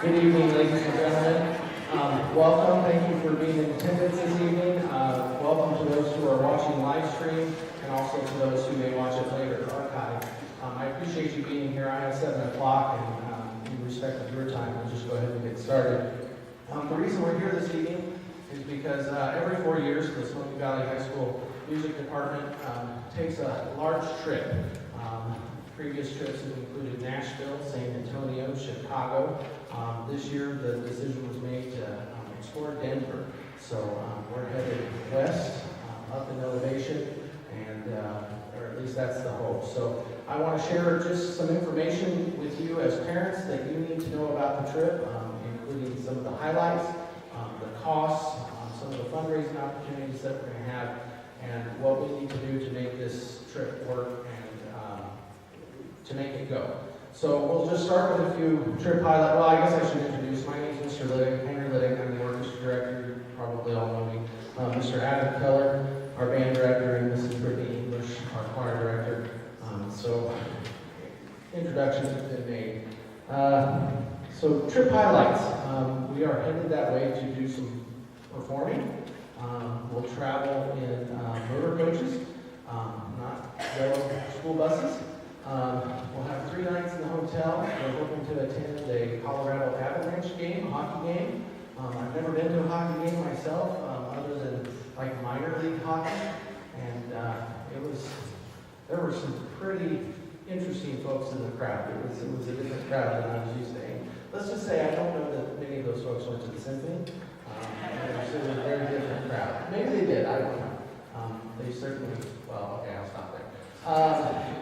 Good evening, ladies and gentlemen. Welcome. Thank you for being in attendance this evening. Welcome to those who are watching live stream and also to those who may watch it later archived. I appreciate you being here. I have 7 o'clock, and in respect of your time, we'll just go ahead and get started. The reason we're here this evening is because every 4 years, the Smoky Valley High School Music Department takes a large trip. Previous trips have included Nashville, San Antonio, Chicago. This year, the decision was made to explore Denver. So we're headed west, up in elevation, and or at least that's the hope. So I want to share just some information with you as parents that you need to know about the trip, including some of the highlights, the costs, some of the fundraising opportunities that we're going to have, and what we need to do to make this trip work and to make it go. So we'll just start with a few trip highlights. Well, I guess I should introduce. My name is Mr. Liddick, Henry Liddick. I'm the orchestra director. You probably all know me. Mr. Adam Keller, our band director, and Mrs. Brittany English, our choir director. So introductions have been made. So trip highlights. We are headed that way to do some performing. We'll travel in motor coaches, not yellow school buses. We'll have 3 nights in the hotel. We're hoping to attend a Colorado Avalanche game, a hockey game. I've never been to a hockey game myself, other than like minor league hockey. And there were some pretty interesting folks in the crowd. It was a different crowd than I was used to. Let's just say I don't know that many of those folks went to the symphony. It was a very different crowd. Maybe they did, I don't know. They certainly, well, okay, I'll stop there.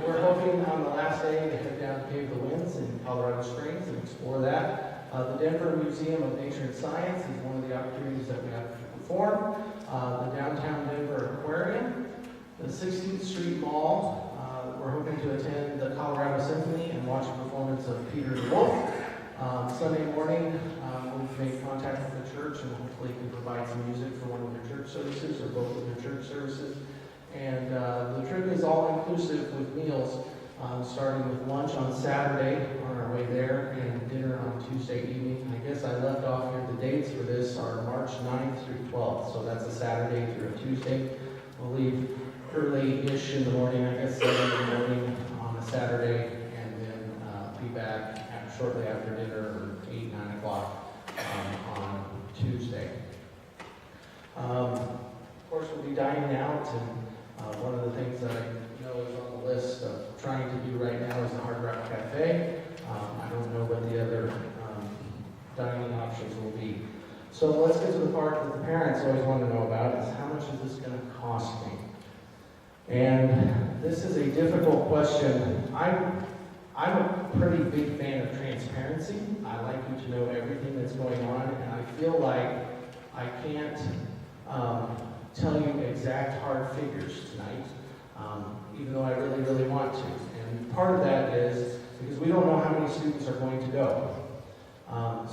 We're hoping on the last day to head down to Cave of the Winds in Colorado Springs and explore that. The Denver Museum of Nature and Science is one of the opportunities that we have to perform. The Downtown Denver Aquarium, the 16th Street Mall. We're hoping to attend the Colorado Symphony and watch a performance of Peter the Wolf. Sunday morning, we've made contact with the church and hopefully can provide some music for one of their church services or both of their church services. And the trip is all inclusive with meals, starting with lunch on Saturday on our way there and dinner on Tuesday evening. I guess I left off here. The dates for this are March 9th through 12th, so that's a Saturday through a Tuesday. We'll leave early-ish in the morning, I guess 7 in the morning on a Saturday, and then be back shortly after dinner, or 8, 9 o'clock on Tuesday. Of course, we'll be dining out, and one of the things that I know is on the list of trying to do right now is the Hard Rock Cafe. I don't know what the other dining options will be. So let's get to the part that the parents always want to know about, is how much is this going to cost me? And this is a difficult question. I'm a pretty big fan of transparency. I like you to know everything that's going on, and I feel like I can't tell you exact hard figures tonight, even though I really, really want to. And part of that is because we don't know how many students are going to go.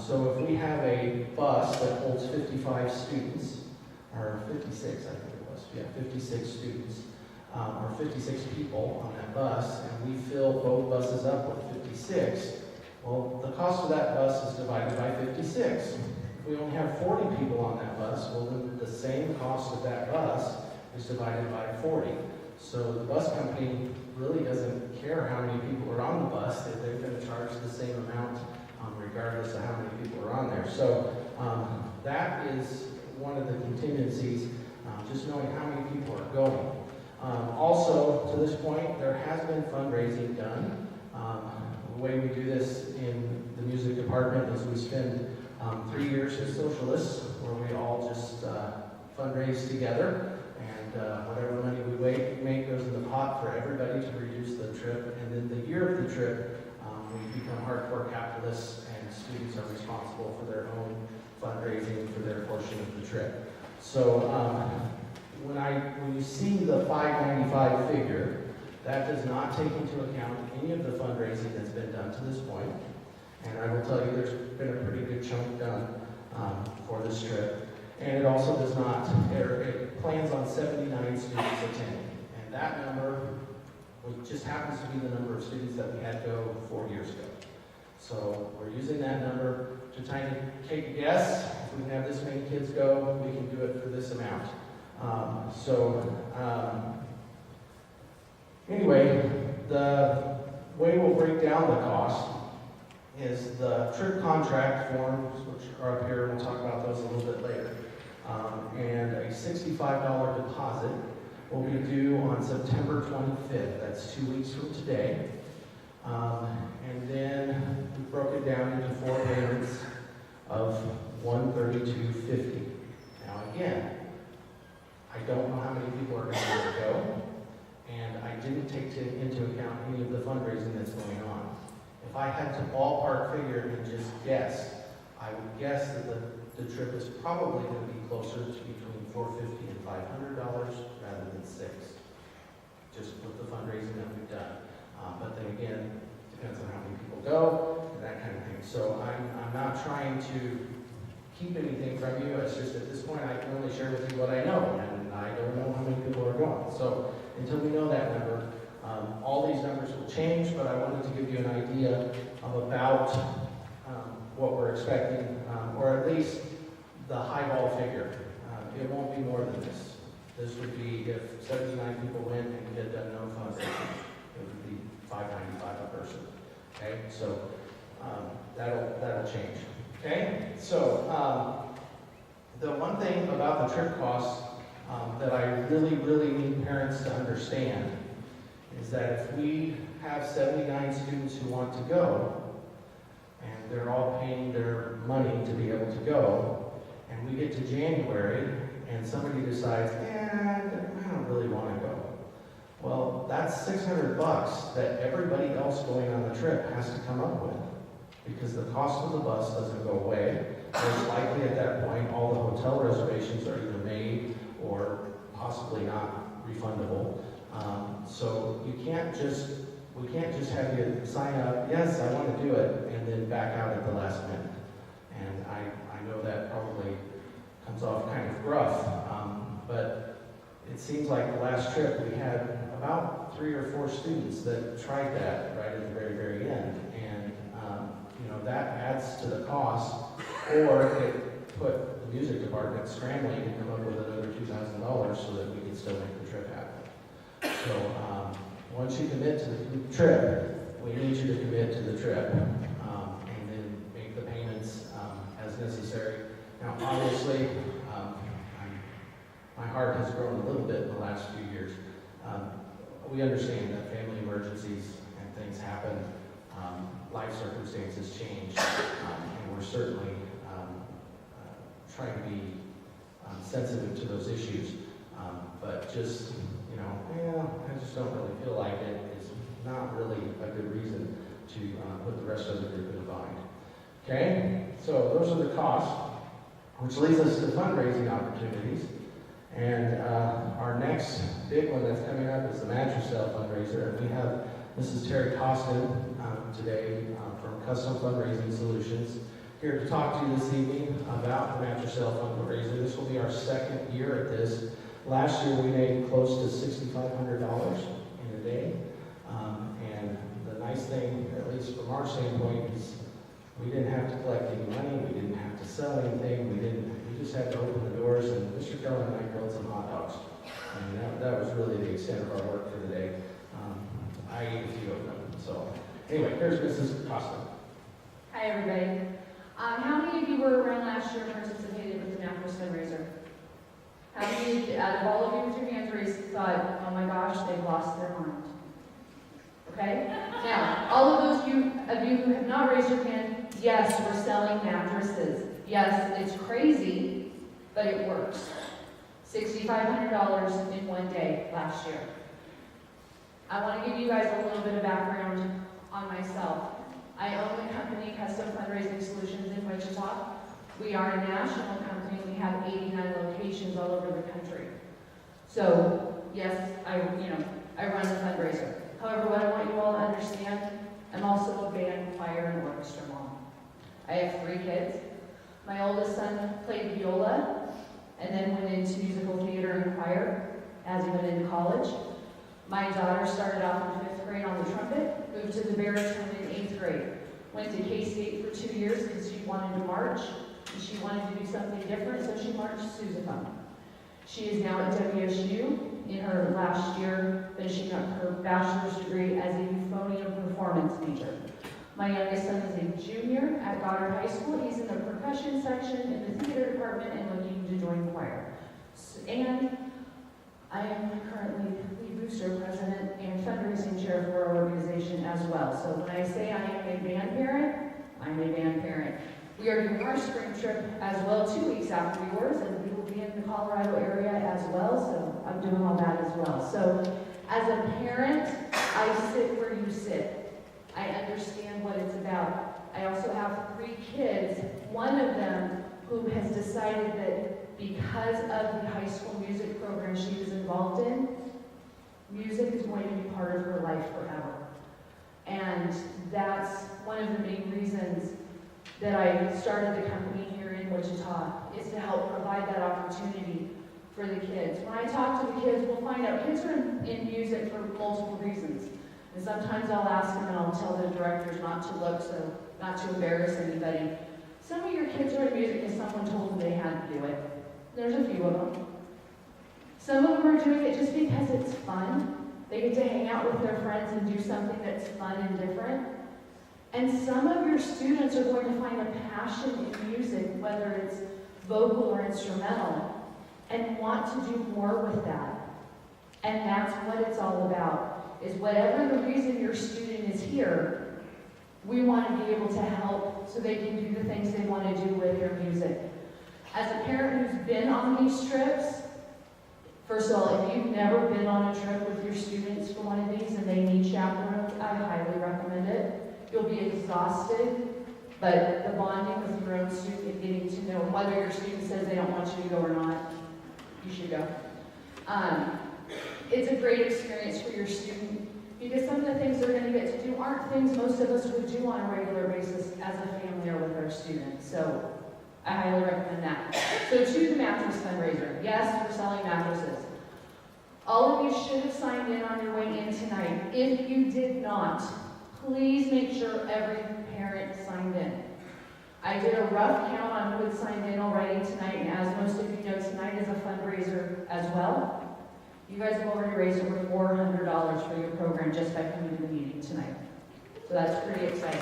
So if we have a bus that holds 55 students, or 56, I think it was, 56 students, or 56 people on that bus, and we fill both buses up with 56, well, the cost of that bus is divided by 56. If we only have 40 people on that bus, well, then the same cost of that bus is divided by 40. So the bus company really doesn't care how many people are on the bus, that they're going to charge the same amount regardless of how many people are on there. So that is one of the contingencies, just knowing how many people are going. Also, to this point, there has been fundraising done. The way we do this in the music department is we spend 3 years as socialists, where we all just fundraise together, and whatever money we make goes in the pot for everybody to reduce the trip. And then the year of the trip, we become hardcore capitalists, and students are responsible for their own fundraising for their portion of the trip. So when you see the $595 figure, that does not take into account any of the fundraising that's been done to this point. And I will tell you, there's been a pretty good chunk done for this trip. And it also does not, it plans on 79 students attending. And that number just happens to be the number of students that we had go 4 years ago. So we're using that number to try to take a guess. If we can have this many kids go, we can do it for this amount. Anyway, the way we'll break down the cost is the trip contract forms, which are up here, and we'll talk about those a little bit later. And a $65 deposit will be due on September 25th. That's 2 weeks from today. And then we broke it down into 4 payments of $132.50. Now again, I don't know how many people are going to go, and I didn't take into account any of the fundraising that's going on. If I had to ballpark figure and just guess, I would guess that the trip is probably going to be closer to between $450 and $500 rather than $600, just with the fundraising that we've done. But then again, depends on how many people go and that kind of thing. So I'm not trying to keep anything from you. It's just at this point I can only share with you what I know, and I don't know how many people are going. So until we know that number, all these numbers will change, but I wanted to give you an idea of about what we're expecting, or at least the highball figure. It won't be more than this. This would be if 79 people went and we had done no fundraising, it would be $595 a person. Okay, so that'll change. Okay, so the one thing about the trip costs that I really need parents to understand is that if we have 79 students who want to go, and they're all paying their money to be able to go, and we get to January, and somebody decides, I don't really want to go. Well, that's $600 that everybody else going on the trip has to come up with, because the cost of the bus doesn't go away. Most likely at that point, all the hotel reservations are either made or possibly not refundable. So we can't just have you sign up, yes, I want to do it, and then back out at the last minute. And I know that probably comes off kind of gruff, but it seems like the last trip we had about 3 or 4 students that tried that right at the very end. And that adds to the cost, or it put the music department scrambling to come up with another $2,000 so that we can still make the trip happen. So once you commit to the trip, we need you to commit to the trip, and then make the payments as necessary. Now, obviously, my heart has grown a little bit in the last few years. We understand that family emergencies and things happen. Life circumstances change, and we're certainly trying to be sensitive to those issues. But just, I just don't really feel like it is not really a good reason to put the rest of the group in a bind. Okay, so those are the costs, which leads us to fundraising opportunities. And our next big one that's coming up is the mattress sale fundraiser. And we have Mrs. Terry Costin today from Custom Fundraising Solutions here to talk to you this evening about the mattress sale fundraiser. This will be our 2nd year at this. Last year we made close to $6,500 in a day. And the nice thing, at least from our standpoint, is we didn't have to collect any money, we didn't have to sell anything, we just had to open the doors, and Mr. Keller and I grilled some hot dogs. And that was really the extent of our work for the day. I ate a few of them. So anyway, here's Mrs. Costa. Hi everybody. How many of you were around last year and participated with the mattress fundraiser? out of all of you with your hands raised, thought, oh my gosh, they've lost their mind. Okay? Now, all of those of you who have not raised your hand, yes, we're selling mattresses. Yes, it's crazy, but it works. $6,500 in one day last year. I want to give you guys a little bit of background on myself. I own the company Custom Fundraising Solutions in Wichita. We are a national company. We have 89 locations all over the country. So, yes, I run a fundraiser. However, what I want you all to understand, I'm also a band, choir, and orchestra mom. I have 3 kids. My oldest son played viola and then went into musical theater and choir as he went into college. My daughter started off in 5th grade on the trumpet, moved to the baritone in 8th grade. Went to K-State for 2 years because she wanted to march, and she wanted to do something different, so she marched sousaphone. She is now at WSU in her last year, finishing up her bachelor's degree as a euphonium performance major. My youngest son is a junior at Goddard High School. He's in the percussion section in the theater department and looking to join choir. And I am currently lead booster president and fundraising chair for our organization as well. So when I say I am a band parent, I'm a band parent. We are doing our spring trip as well 2 weeks after yours, and we will be in the Colorado area as well, so I'm doing all that as well. So as a parent, I sit where you sit. I understand what it's about. I also have 3 kids, one of them who has decided that because of the high school music program she was involved in, music is going to be part of her life forever. And that's one of the main reasons that I started the company here in Wichita, is to help provide that opportunity for the kids. When I talk to the kids, we'll find out kids are in music for multiple reasons. And sometimes I'll ask them and I'll tell the directors not to look, so not to embarrass anybody. Some of your kids are in music because someone told them they had to do it. There's a few of them. Some of them are doing it just because it's fun. They get to hang out with their friends and do something that's fun and different. And some of your students are going to find a passion in music, whether it's vocal or instrumental, and want to do more with that. And that's what it's all about, is whatever the reason your student is here, we want to be able to help so they can do the things they want to do with their music. As a parent who's been on these trips, first of all, if you've never been on a trip with your students for one of these and they need chaperones, I highly recommend it. You'll be exhausted, but the bonding with your own student and getting to know whether your student says they don't want you to go or not, you should go. It's a great experience for your student because some of the things they're going to get to do aren't things most of us would do on a regular basis as a family or with our students. So I highly recommend that. So to the mattress fundraiser. Yes, we're selling mattresses. All of you should have signed in on your way in tonight. If you did not, please make sure every parent signed in. I did a rough count on who had signed in already tonight, and as most of you know, tonight is a fundraiser as well. You guys have already raised over $400 for your program just by coming to the meeting tonight. So that's pretty exciting.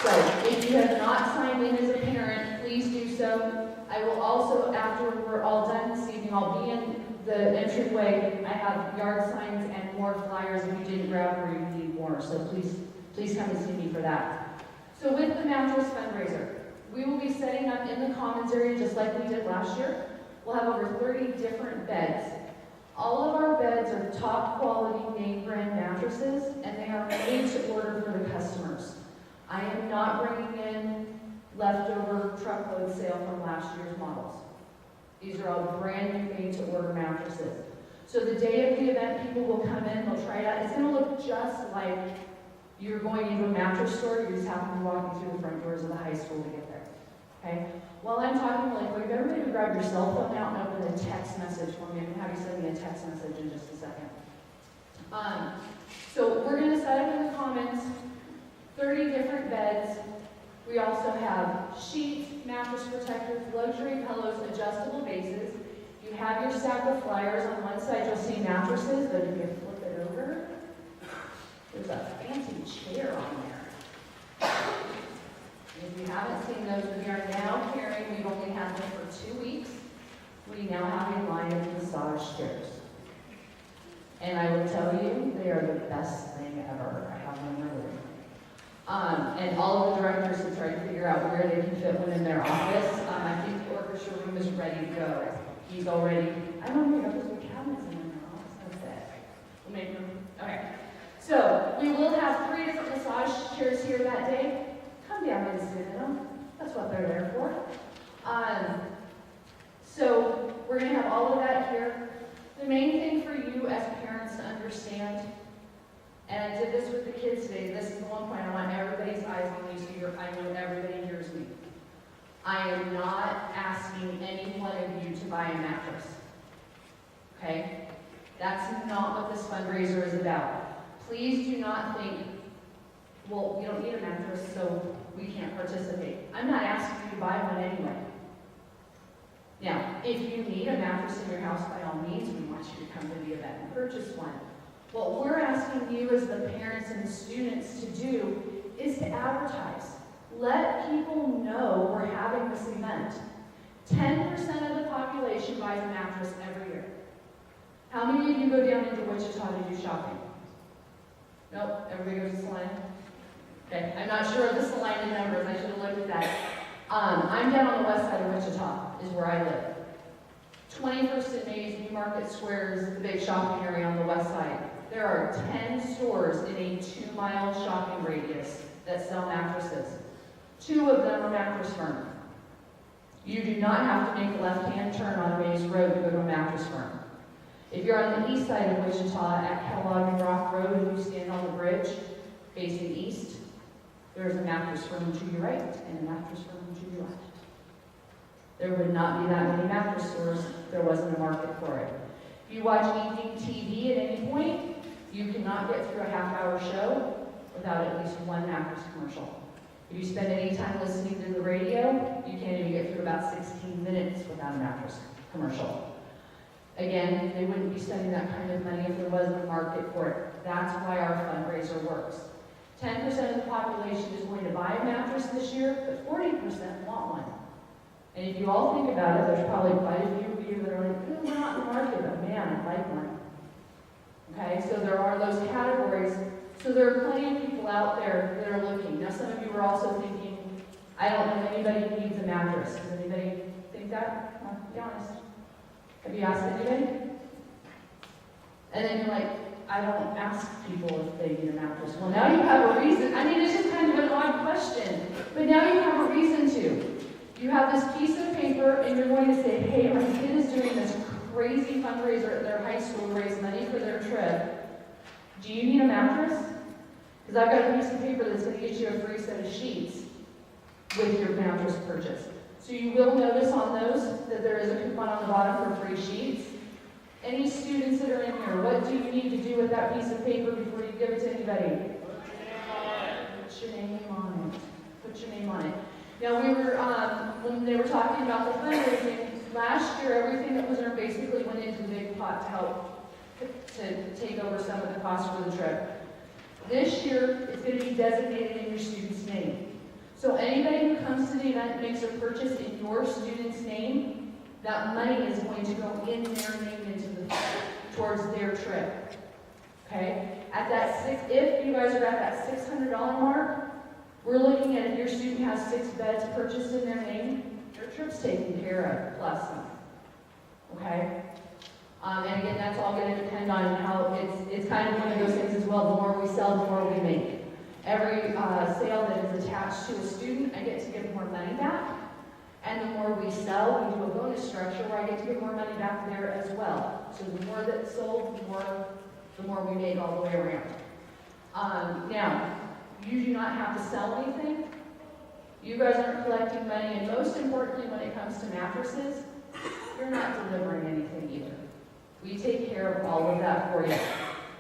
So if you have not signed in as a parent, please do so. I will also, after we're all done this evening, I'll be in the entryway. I have yard signs and more flyers if you didn't grab or you need more. So please come and see me for that. So with the mattress fundraiser, we will be setting up in the commons area just like we did last year. We'll have over 30 different beds. All of our beds are top quality name brand mattresses, and they are made to order for the customers. I am not bringing in leftover truckload sale from last year's models. These are all brand new made to order mattresses. So the day of the event, people will come in, they'll try it out. It's going to look just like you're going into a mattress store. You just happen to be walking through the front doors of the high school to get there. Okay? While I'm talking, like, everybody would grab your cell phone out and open a text message for me. I'm going to have you send me a text message in just a second. So we're going to set up in the commons 30 different beds. We also have sheets, mattress protectors, luxury pillows, adjustable bases. You have your stack of flyers. On one side, you'll see mattresses, but if you flip it over, there's a fancy chair on there. If you you haven't seen those, we are now carrying, we've only had them for 2 weeks. We now have a line of massage chairs. And I will tell you, they are the best thing ever. I have them in my room. And all of the directors have tried to figure out where they can fit one in their office. I think the orchestra room is ready to go. He's already, I don't know, there's the cabinets in their office. That's it. We'll make them. Okay. So we will have 3 different massage chairs here that day. Come down and sit in them. That's what they're there for. So we're going to have all of that here. The main thing for you as parents to understand, and I did this with the kids today, this is the one point I want everybody's eyes on you so I know everybody hears me. I am not asking any one of you to buy a mattress. Okay? That's not what this fundraiser is about. Please do not think, well, we don't need a mattress, so we can't participate. I'm not asking you to buy one anyway. Now, if you need a mattress in your house, by all means, we want you to come to the event and purchase one. What we're asking you as the parents and the students to do is to advertise. Let people know we're having this event. 10% of the population buys a mattress every year. How many of you go down into Wichita to do shopping? Nope, everybody goes to Salina? Okay, I'm not sure of the Salina numbers, I should have looked at that. I'm down on the west side of Wichita, is where I live. 21st and Mays, New Market Square is the big shopping area on the west side. There are 10 stores in a 2-mile shopping radius that sell mattresses. 2 of them are Mattress Firm. You do not have to make a left-hand turn on Mays Road to go to a Mattress Firm. If you're on the east side of Wichita at Kellogg and Rock Road and you stand on the bridge facing east, there's a Mattress Firm to your right and a Mattress Firm to your left. There would not be that many mattress stores if there wasn't a market for it. If you watch evening TV at any point, you cannot get through a half-hour show without at least one mattress commercial. If you spend any time listening to the radio, you can't even get through about 16 minutes without a mattress commercial. Again, they wouldn't be spending that kind of money if there wasn't a market for it. That's why our fundraiser works. 10% of the population is going to buy a mattress this year, but 40% want one. And if you all think about it, there's probably quite a few of you that are like, oh, we're not in the market, but man, I like one. Okay, so there are those categories. So there are plenty of people out there that are looking. Now, some of you are also thinking, I don't know anybody who needs a mattress. Does anybody think that? Well, be honest. Have you asked anybody? And then you're like, I don't ask people if they need a mattress. Well, now you have a reason. I mean, it's just kind of an odd question. But now you have a reason to. You have this piece of paper, and you're going to say, hey, my kid is doing this crazy fundraiser at their high school to raise money for their trip. Do you need a mattress? Because I've got a piece of paper that's going to get you a free set of sheets with your mattress purchase. So you will notice on those that there is a coupon on the bottom for free sheets. Any students that are in here, what do you need to do with that piece of paper before you give it to anybody? Put your name on it. Put your name on it. Now we were, when they were talking about the fundraising, last year everything that was earned basically went into the big pot to help to take over some of the cost for the trip. This year, it's going to be designated in your student's name. So anybody who comes to the event and makes a purchase in your student's name, that money is going to go in their name towards their trip. Okay? At that if you guys are at that $600 mark, we're looking at if your student has 6 beds purchased in their name, their trip's taken care of, plus some. Okay? And again, that's all going to depend on how it's kind of one of those things as well. The more we sell, the more we make. Every sale that is attached to a student, I get to give more money back. And the more we sell, we do a bonus structure where I get to give more money back there as well. So the more that's sold, the more we make all the way around. Now, you do not have to sell anything. You guys aren't collecting money, and most importantly, when it comes to mattresses, you're not delivering anything either. We take care of all of that for you.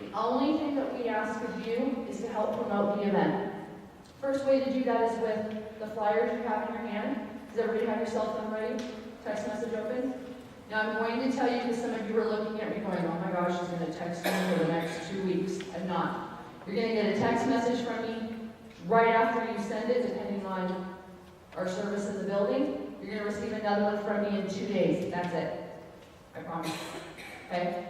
The only thing that we ask of you is to help promote the event. First way to do that is with the flyers you have in your hand. Does everybody have your cell phone ready? Text message open? Now I'm going to tell you that some of you are looking at me going, oh my gosh, she's going to text me for the next 2 weeks. I'm not. You're going to get a text message from me right after you send it, depending on our service in the building, you're going to receive another one from me in 2 days. That's it. I promise. Okay?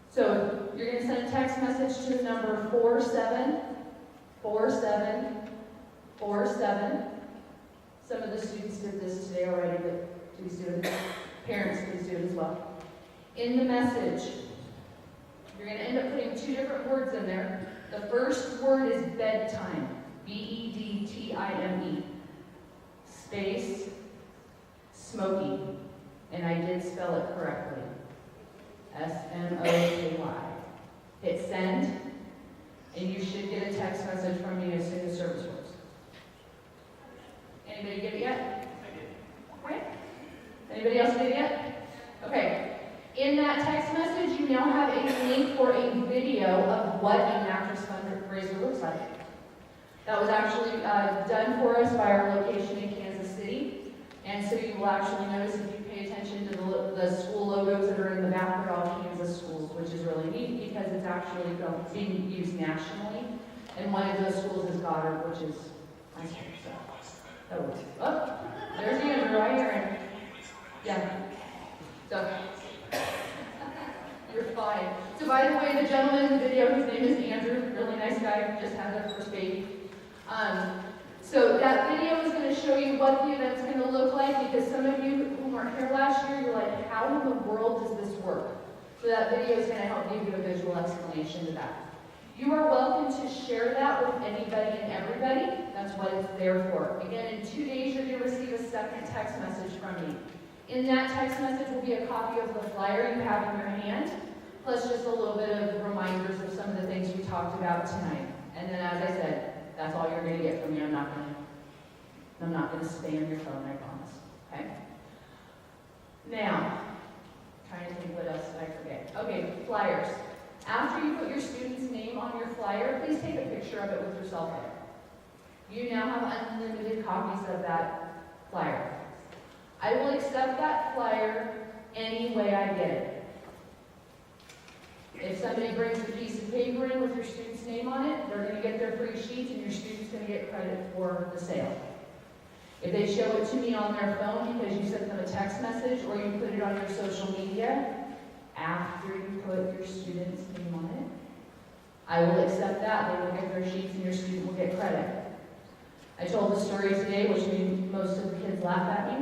So you're going to send a text message to the number 474747. Some of the students did this today already, but please do it. Parents, please do it as well. In the message, you're going to end up putting 2 different words in there. The first word is bedtime. bedtime. Space, Smoky. And I did spell it correctly. Smoky. Hit send, and you should get a text message from me as soon as service works. Anybody get it yet? I did. Okay. Anybody else get it yet? Okay. In that text message, you now have a link for a video of what a mattress fundraiser looks like. That was actually done for us by our location in Kansas City. And so you will actually notice, if you pay attention to the school logos that are in the back, they're all Kansas schools, which is really neat because it's actually being used nationally. And one of those schools is Goddard, which is my school. Oh, there's Andrew right here. Yeah. So, you're fine. So by the way, the gentleman in the video, his name is Andrew, really nice guy, just had their first baby. So that video is going to show you what the event's going to look like, because some of you who weren't here last year, you're like, how in the world does this work? So that video is going to help give you a visual explanation to that. You are welcome to share that with anybody and everybody. That's what it's there for. Again, in 2 days, you're going to receive a second text message from me. In that text message will be a copy of the flyer you have in your hand, plus just a little bit of reminders of some of the things we talked about tonight. And then, as I said, that's all you're going to get from me. I'm not going to spam your phone, I promise. Okay? Now, trying to think what else did I forget. Okay, flyers. After you put your student's name on your flyer, please take a picture of it with your cell phone. You now have unlimited copies of that flyer. I will accept that flyer any way I get it. If somebody brings a piece of paper in with your student's name on it, they're going to get their free sheets and your student's going to get credit for the sale. If they show it to me on their phone because you sent them a text message or you put it on your social media, after you put your student's name on it, I will accept that. They will get their sheets and your student will get credit. I told the story today, which made most of the kids laugh at me.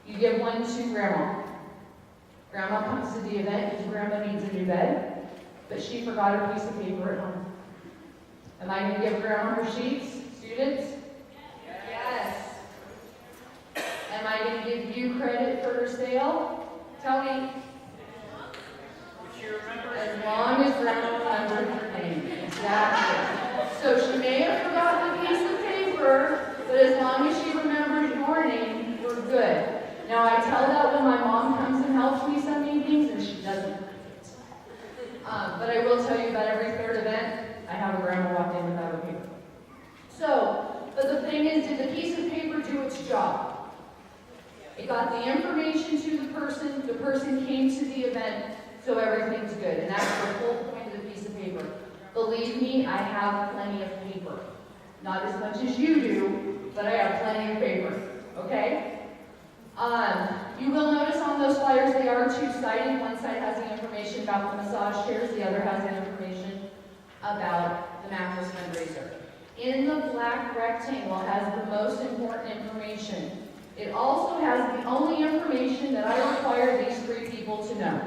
You give one to Grandma. Grandma comes to the event because Grandma needs a new bed, but she forgot her piece of paper at home. Am I going to give Grandma her sheets, students? Yes. Am I going to give you credit for her sale? Tell me. As long as Grandma remembers her name. Exactly. So she may have forgotten a piece of paper, but as long as she remembers your name, we're good. Now, I tell that when my mom comes and helps me some evenings, and she doesn't. But I will tell you about every third event, I have a grandma walk in without a paper. So, but the thing is, did the piece of paper do its job? It got the information to the person came to the event, so everything's good. And that's the whole point of the piece of paper. Believe me, I have plenty of paper. Not as much as you do, but I have plenty of paper. Okay? You will notice on those flyers they are two-sided. One side has the information about the massage chairs, the other has the information about the mattress fundraiser. In the black rectangle has the most important information. It also has the only information that I require these 3 people to know.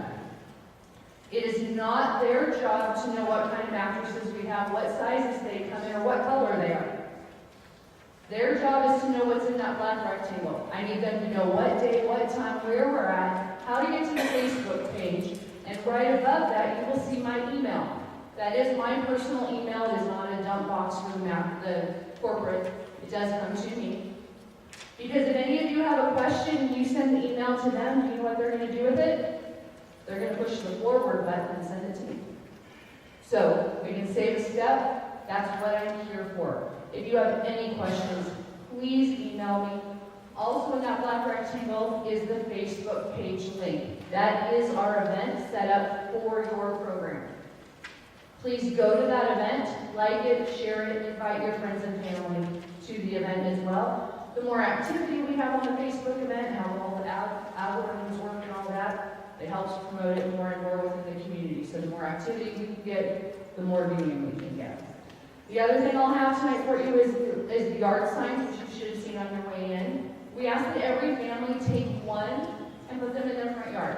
It is not their job to know what kind of mattresses we have, what sizes they come in, or what color they are. Their job is to know what's in that black rectangle. I need them to know what day, what time, where we're at, how to get to the Facebook page, and right above that you will see my email. That is my personal email. It is not a dump box for the corporate. It does come to me. Because if any of you have a question and you send the email to them, do you know what they're going to do with it? They're going to push the forward button and send it to me. So we can save a step. That's what I'm here for. If you have any questions, please email me. Also in that black rectangle is the Facebook page link. That is our event set up for your program. Please go to that event, like it, share it, invite your friends and family to the event as well. The more activity we have on the Facebook event, how all the algorithms work and all that, it helps promote it more and more within the community. So the more activity we can get, the more viewing we can get. The other thing I'll have tonight for you is the yard signs, which you should have seen on your way in. We ask that every family take one and put them in their front yard.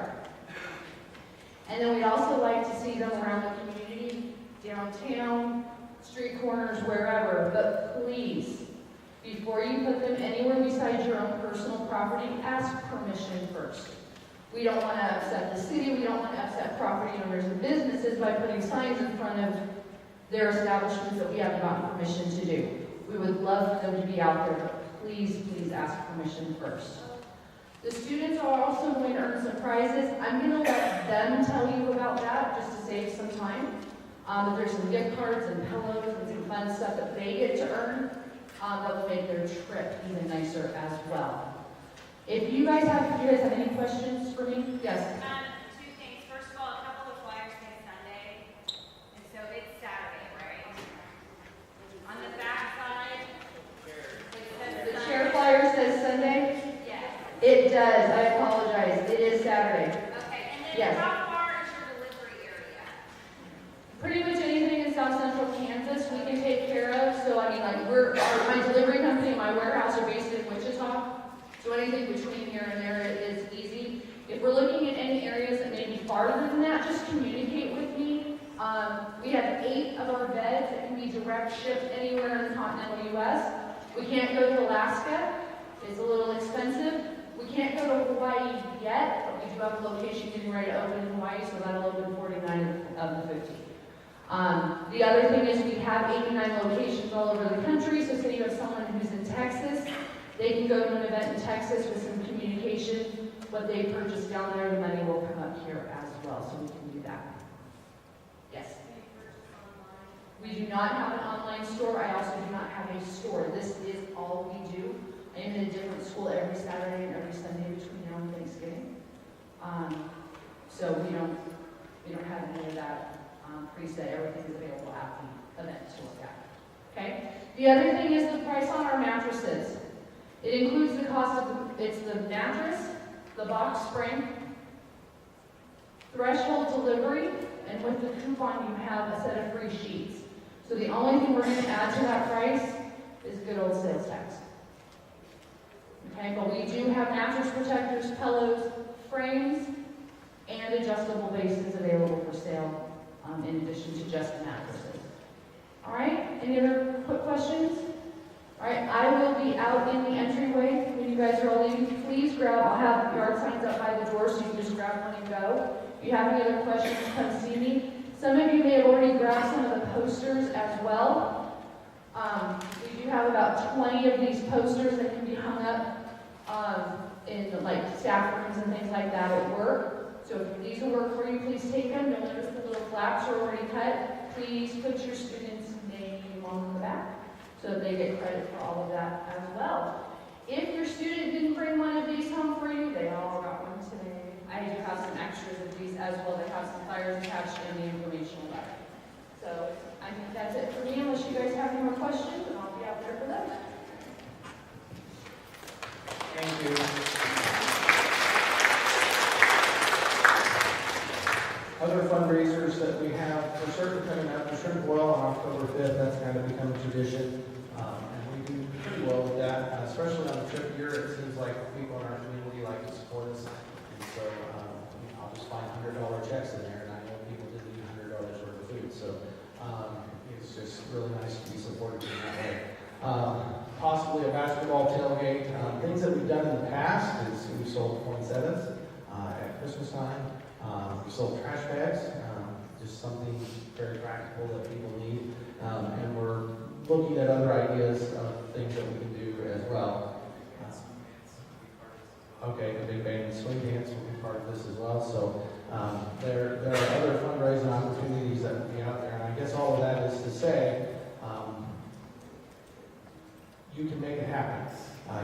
And then we'd also like to see them around the community, downtown, street corners, wherever. But please, before you put them anywhere besides your own personal property, ask permission first. We don't want to upset the city, we don't want to upset property owners and businesses by putting signs in front of their establishments that we haven't gotten permission to do. We would love for them to be out there, but please, please ask permission first. The students are also going to earn some prizes. I'm going to let them tell you about that just to save some time. But there's some gift cards and pillows and some fun stuff that they get to earn that will make their trip even nicer as well. If you guys have any questions for me? Yes. Two things. First of all, a couple of flyers say Sunday, and so it's Saturday, right? On the back side, it says The chair flyer says Sunday? Yes. It does. I apologize. It is Saturday. Okay, and then Yes. how far is your delivery area? Pretty much anything in South Central Kansas we can take care of. So I mean, like my delivery company and my warehouse are based in Wichita. So anything between here and there is easy. If we're looking at any areas that may be farther than that, just communicate with me. We have 8 of our beds that can be direct shipped anywhere in the continental U.S. We can't go to Alaska. It's a little expensive. We can't go to Hawaii yet, but we do have a location getting ready to open in Hawaii, so that'll open 49 of the 50. The other thing is we have 89 locations all over the country, so say you have someone who's in Texas, they can go to an event in Texas with some communication. What they purchase down there, the money will come up here as well, so we can do that. Yes? We do not have an online store. I also do not have a store. This is all we do. I am in a different school every Saturday and every Sunday between now and Thanksgiving. So we don't have any of that preset. Everything is available at the event to look at. Okay? The other thing is the price on our mattresses. It includes the cost of it's the mattress, the box spring, threshold delivery, and with the coupon you have a set of free sheets. So the only thing we're going to add to that price is good old sales tax. Okay, but we do have mattress protectors, pillows, frames, and adjustable bases available for sale in addition to just the mattresses. All right, any other quick questions? All right, I will be out in the entryway when you guys are all leaving. Please grab, I'll have yard signs up by the door so you can just grab one and go. If you have any other questions, come see me. Some of you may have already grabbed some of the posters as well. We do have about 20 of these posters that can be hung up in like staff rooms and things like that at work. So if these will work for you, please take them. You'll notice the little flaps are already cut. Please put your student's name on the back so that they get credit for all of that as well. If your student didn't bring one of these home for you, they all got one today. I do have some extras of these as well that have some flyers attached in the informational letter. So I think that's it for me, unless you guys have any more questions, and I'll be out there for them. Thank you. Other fundraisers that we have, we're certainly coming up, the Shrimp Boil on October 5th, that's kind of become a tradition. And we do pretty well with that, especially on the trip year. It seems like people in our community like to support us. And so I'll just find $100 checks in there, and I know people didn't need $100 worth of food. So it's just really nice to be supported in that way. Possibly a basketball tailgate. Things that we've done in the past is we've sold poinsettias at Christmas time. We sold trash bags, just something very practical that people need. And we're looking at other ideas of things that we can do as well. Okay, the big bang and swing dance will be part of this as well. So there are other fundraising opportunities that will be out there. And I guess all of that is to say, you can make it happen.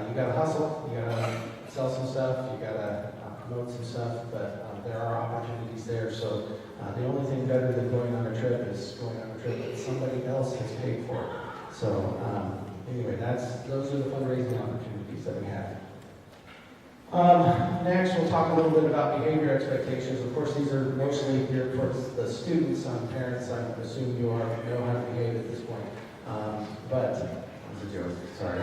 You gotta hustle, you gotta sell some stuff, you gotta promote some stuff, but there are opportunities there. So the only thing better than going on a trip is going on a trip that somebody else has paid for. So anyway, those are the fundraising opportunities. that we have. Next, we'll talk a little bit about behavior expectations. Of course, these are mostly geared towards the students. Parents, I assume you know how to behave at this point. But, that's a joke, sorry.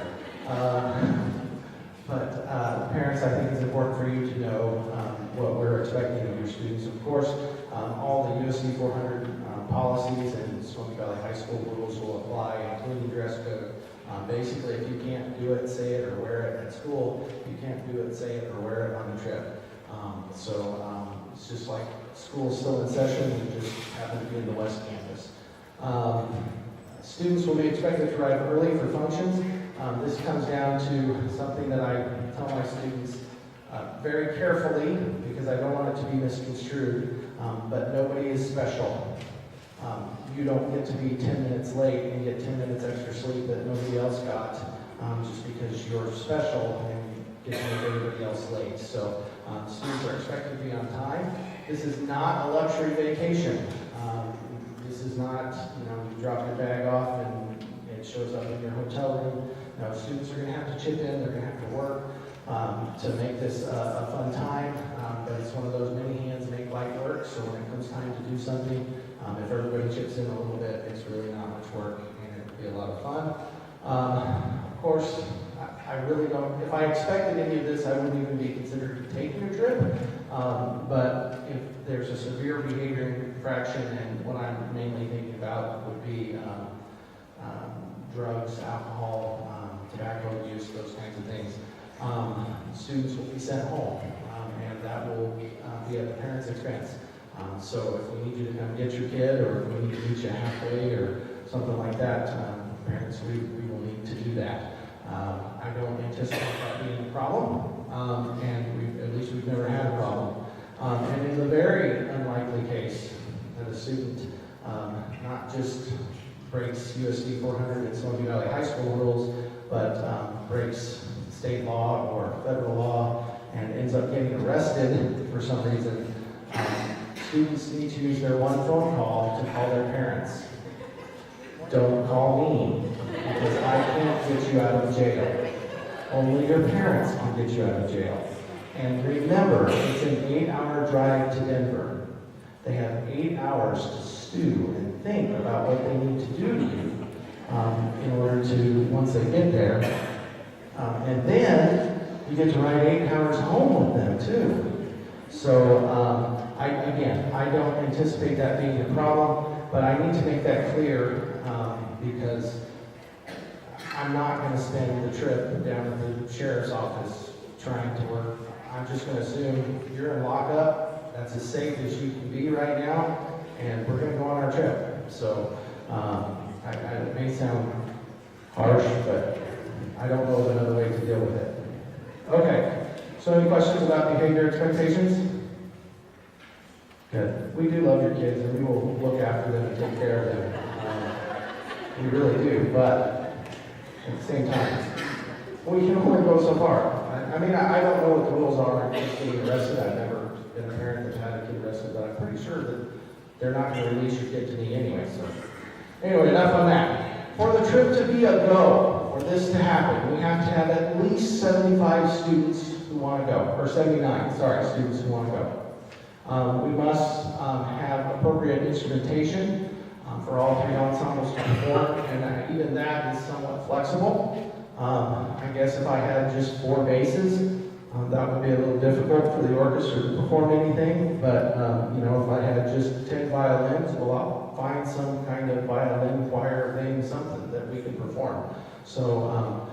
Parents, I think it's important for you to know what we're expecting of your students. Of course, all the USD 400 policies and Smoky Valley High School rules will apply, including dress code. Basically, if you can't do it, say it, or wear it at school, you can't do it, say it, or wear it on the trip. It's just like school's still in session, you just happen to be in the West Campus. Students will be expected to arrive early for functions. This comes down to something that I tell my students very carefully, because I don't want it to be misconstrued, but nobody is special. You don't get to be 10 minutes late and get 10 minutes extra sleep that nobody else got just because you're special and get to make everybody else late. So students are expected to be on time. This is not a luxury vacation. This is not, you drop your bag off and it shows up in your hotel room. No, students are going to have to chip in, they're going to have to work to make this a fun time, but it's one of those many hands make light work, so when it comes time to do something, if everybody chips in a little bit, it's really not much work and it'll be a lot of fun. Of course, I really don't, if I expected any of this, I wouldn't even be considered taking a trip, but if there's a severe behavior infraction, and what I'm mainly thinking about would be drugs, alcohol, tobacco use, those kinds of things. Students will be sent home, and that will be at the parents' expense. So if we need you to come get your kid, or if we need to meet you halfway, or something like that, parents, we will need to do that. I don't anticipate that being a problem, and at least we've never had a problem. And in the very unlikely case that a student not just breaks USD 400 and Smoky Valley High School rules, but breaks state law or federal law and ends up getting arrested for some reason, students need to use their one phone call to call their parents. Don't call me, because I can't get you out of jail. Only your parents can get you out of jail. And remember, it's an 8-hour drive to Denver. They have 8 hours to stew and think about what they need to do to you in order to, once they get there. And then you get to ride 8 hours home with them too. So I don't anticipate that being a problem, but I need to make that clear because I'm not going to spend the trip down to the sheriff's office trying to work. I'm just going to assume you're in lockup. That's as safe as you can be right now, and we're going to go on our trip. So it may sound harsh, but I don't know of another way to deal with it. Okay, so any questions about behavior expectations? Good. We do love your kids, and we will look after them and take care of them. We really do, but at the same time, we can only go so far. I mean, I don't know what the rules are on kids getting arrested. I've never been a parent that's had a kid arrested, but I'm pretty sure that they're not going to release your kid to me anyway. So, anyway, enough on that. For the trip to be a go, for this to happen, we have to have at least 75 students who want to go, or 79, sorry, students who want to go. We must have appropriate instrumentation for all 3 ensembles to perform, and even that is somewhat flexible. I guess if I had just 4 basses, that would be a little difficult for the orchestra to perform anything, but if I had just 10 violins, well, I'll find some kind of violin choir thing, something that we can perform. So,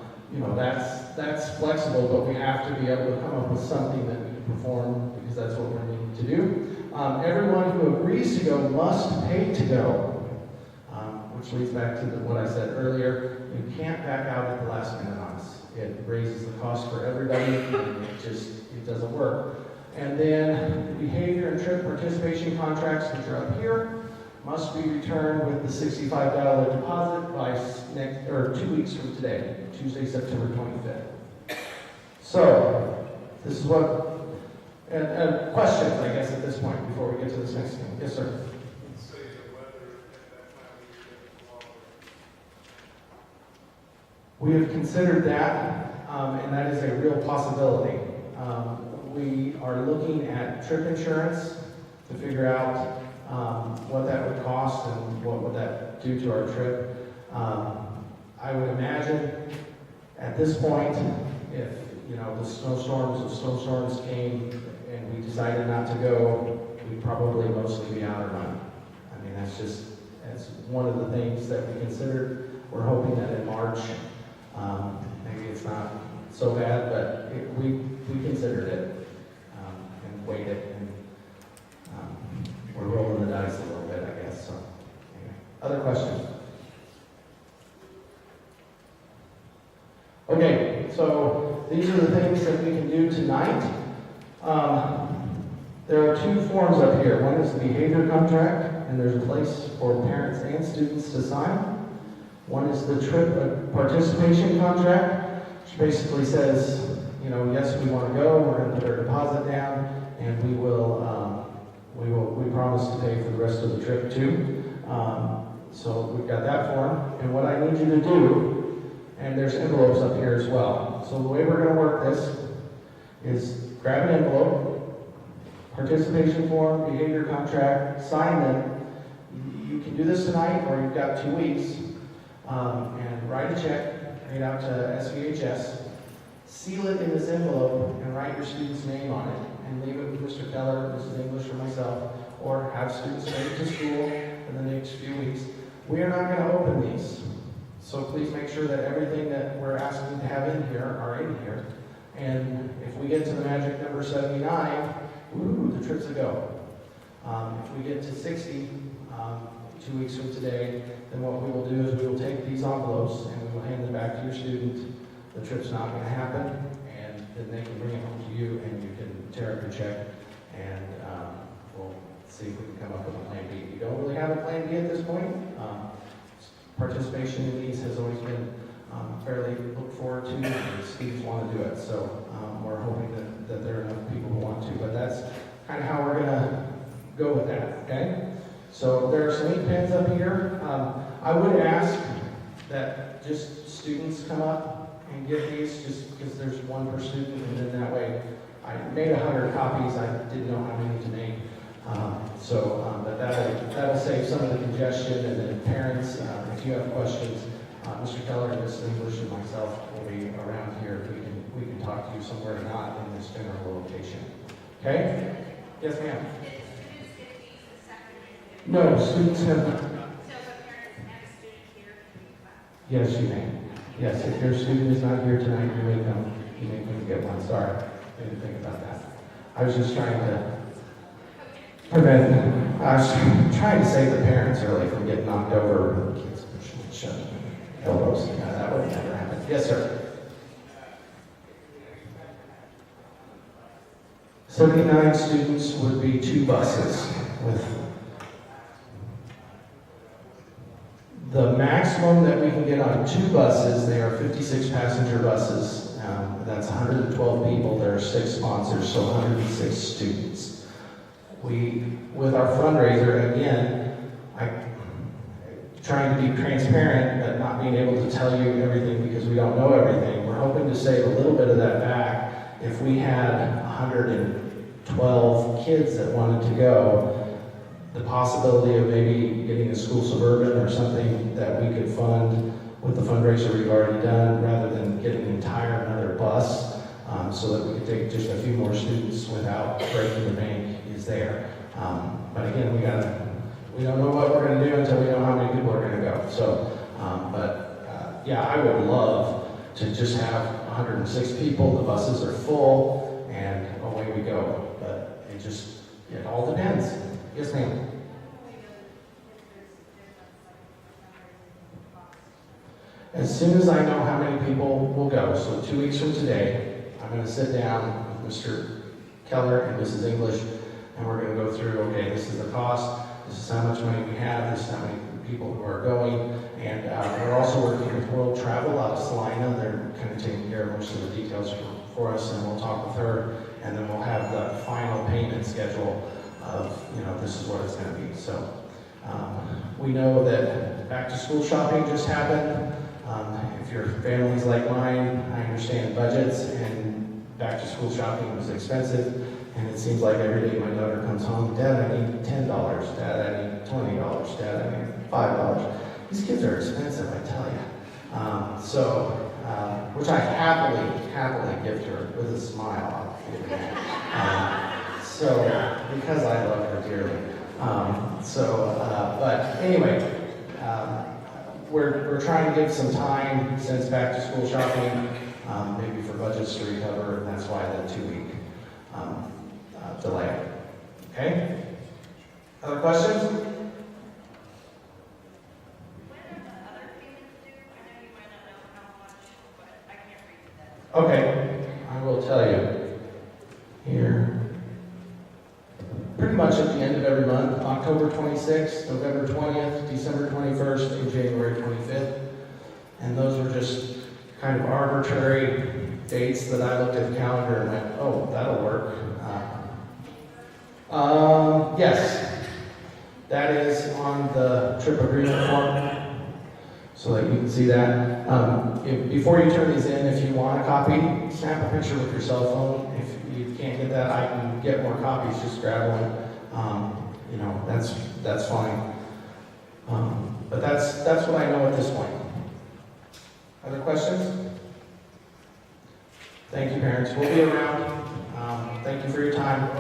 that's flexible, but we have to be able to come up with something that we can perform, because that's what we're needing to do. Everyone who agrees to go must pay to go, which leads back to what I said earlier. You can't back out at the last minute on us. It raises the cost for everybody, and it doesn't work. And then behavior and trip participation contracts, which are up here, must be returned with the $65 deposit by 2 weeks from today, Tuesday, September 25th. So, this is what, and questions, I guess, at this point, before we get to this next thing. Yes, sir? We have considered that. and that is a real possibility. We are looking at trip insurance to figure out what that would cost and what would that do to our trip. I would imagine at this point, if the snowstorms came and we decided not to go, we'd probably mostly be out of money. I mean, that's one of the things that we considered. We're hoping that in March, maybe it's not so bad, but we considered it and weighed it, and we're rolling the dice a little bit, I guess. So, anyway. Other questions? Okay, so these are the things that we can do tonight. There are two forms up here. One is the behavior contract, and there's a place for parents and students to sign. One is the trip participation contract, which basically says, yes, we want to go, we're going to put our deposit down, and we promise to pay for the rest of the trip too. So we've got that form, and what I need you to do, and there's envelopes up here as well. So the way we're going to work this is grab an envelope, participation form, behavior contract, sign them. You can do this tonight, or you've got 2 weeks, and write a check, made out to SVHS, seal it in this envelope, and write your student's name on it, and leave it with Mr. Keller, Mrs. English, or myself, or have students take it to school in the next few weeks. We are not going to open these, so please make sure that everything that we're asking to have in here are in here. And if we get to the magic number 79, the trip's a go. If we get to 60, 2 weeks from today, then what we will do is we will take these envelopes and we will hand them back to your student. The trip's not going to happen, and then they can bring it home to you, and you can tear up your check, and we'll see if we can come up with a plan B. We don't really have a plan B at this point. Participation in these has always been fairly looked forward to, and students want to do it. So we're hoping that there are enough people who want to, but that's kind of how we're going to go with that, okay? So there are some ink pens up here. I would ask that just students come up and get these, just because there's one per student, and then that way, I made 100 copies. I didn't know how many to make. But that'll save some of the congestion, and then parents, if you have questions, Mr. Keller and Mrs. English and myself will be around here. We can talk to you somewhere or not in this general location. Okay? Yes, ma'am. No, students have. So if a parent and a student here can be class. Yes, you may. Yes, if your student is not here tonight, you may come get one. Sorry, I didn't think about that. I was just trying to prevent. I was trying to save the parents early from getting knocked over with the kids pushing and shoving elbows. Yeah, that would never happen. Yes, sir. 79 students would be 2 buses with the maximum that we can get on 2 buses. They are 56 passenger buses. That's 112 people. There are 6 sponsors, so 106 students. With our fundraiser, again, trying to be transparent, but not being able to tell you everything because we don't know everything. We're hoping to save a little bit of that back. If we had 112 kids that wanted to go, the possibility of maybe getting a school suburban or something that we could fund with the fundraiser we've already done, rather than getting an entire another bus, so that we could take just a few more students without breaking the bank, is there. But again, we don't know what we're going to do until we know how many people are going to go. So, yeah, I would love to just have 106 people. The buses are full, and away we go. But it all depends. Yes, ma'am. As soon as I know how many people will go, so 2 weeks from today, I'm going to sit down with Mr. Keller and Mrs. English, and we're going to go through, okay, this is the cost, this is how much money we have, this is how many people who are going, and we're also working with World Travel out of Salina. They're kind of taking care of most of the details for us, and we'll talk with her, and then we'll have the final payment schedule of, this is what it's going to be. So we know that back to school shopping just happened. If if your family's like mine, I understand budgets, and back to school shopping was expensive, and it seems like every day my daughter comes home, Dad, I need $10, Dad, I need $20, Dad, I need $5. These kids are expensive, I tell you. Which I happily gift her with a smile. Because I love her dearly. But anyway, we're trying to give some time since back to school shopping, maybe for budgets to recover, and that's why the 2-week delay. Okay? Other questions? When are the other payments due? I know you might not know how much, but I can't read that. Okay, I will tell you. Here. Pretty much at the end of every month, October 26th, November 20th, December 21st, and January 25th. And those were just kind of arbitrary dates that I looked at the calendar and went, oh, that'll work. Yes, that is on the trip agreement form, so that you can see that. Before you turn these in, if you want a copy, snap a picture with your cell phone. If you can't get that, I can get more copies, just grab one. That's fine. But that's what I know at this point. Other questions? Thank you, parents. We'll be around. Thank you for your time.